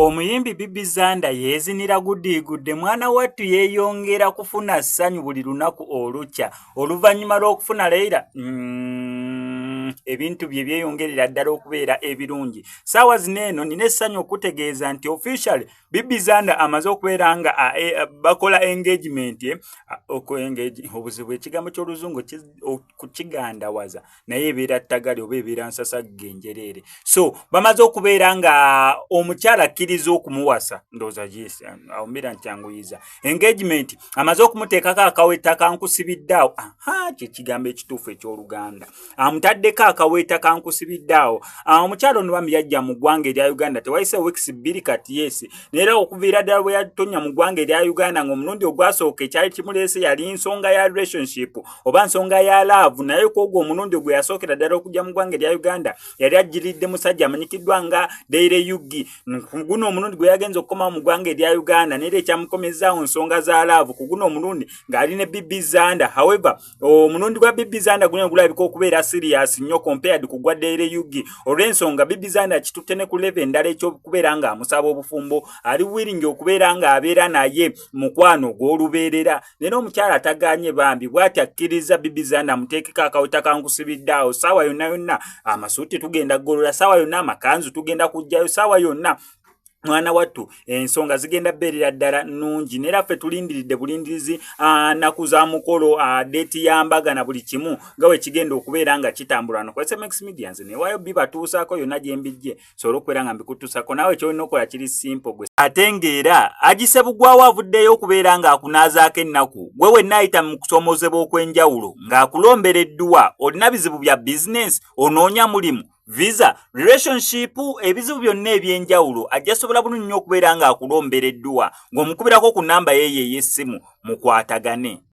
Omuyimbi Bibi Zanda yeezinira guddiigudde mwana wattu yeeyongera kufuna ssanyu buli lunaku olukya oluvannyuma lw'okufuna Layira ebintu bye byeyongerera ddala okubeera ebirungi. Ssaawa zino eno nina essanyu okutegeeza nti officially Bibi Zanda amaze okubeera nga bakola engagement obuzibu ekigambo ky'oluzungu kukigandawaza naye ebeera ttagali oba ebeera nsasagge enjereere. So bamaze okubeera nga omukyala akkiriza okumuwasa ndowooza awumbira nti anguyiza engagement amaze okumuteekako akaweta kankusibiddeawo kyekigambo ekituufu eky'Oluganda amutaddeko akaweta kankusibiddeawo. Omukyala ono bambi yajja mu ggwanga erya Uganda tewayise weeks bbiri kati yesi neera okuviira ddala bwe yatonya mu ggwanga erya Uganda ng'omulundi ogwasooka ekyali kimuleese yali nsonga ya relationship oba nsonga ya love naye kwogwo omulundi gwe yasookera ddala okujja mu ggwanga erya Uganda yali ajjiridde musajja amanyikiddwa nga Layira guno omulundi gwe yagenza okukoma mu ggwanga erya Uganda neera ekyamukomezzaawo nsonga za love ku guno omulundi ng'ali ne Bibi Zanda. However omulundi gwa Bibi Zanda guno gulabika okubeera serious nnyo compared ku gwa Layira olw'ensonga Bibi Zanda kitutte ne ku level endala ekyokubeera nga amusaba obufumbo ali willing okubeera nga abeera naye mukwano gw'olubeerera neera omukyala ataganye bambi bw'ati akkiriza Bibi Zanda amuteekeko akaweta kankusibiddeawo ssaawa yonna yonna amasuuti tugenda golola ssaawa yonna amakanzu tugenda kujjayo ssaawa yonna mwana wattu ensonga zigenda beerera ddala nnungi neera ffe tulindiridde bulindirizi nnaku za mukolo deeti ya Embagga na buli kimu nga bwe kigenda okubeera nga kitambula no kwese Max Media nze neewaayo bibatuusaako yonna gye mbijje sobola okubeera nga mbikutuusako naawe kyolina okukola kiri simple gwe ate ng'era agisebugwawo avuddeyo okubeera ng'akunaazaako ennaku gwe wenna ayita mu kusoomozebwa okw'enjawulo ng'akulombera edduwa olina bizibu bya bizinensi onoonya mulimu visa relationship ebizibu byonna ebyenjawulo ajja sobola bulungi nnyo okubeera ng'akulombera edduwa ng'omukubirako ku nnamba yeeyo ey'essimu mukwatagane.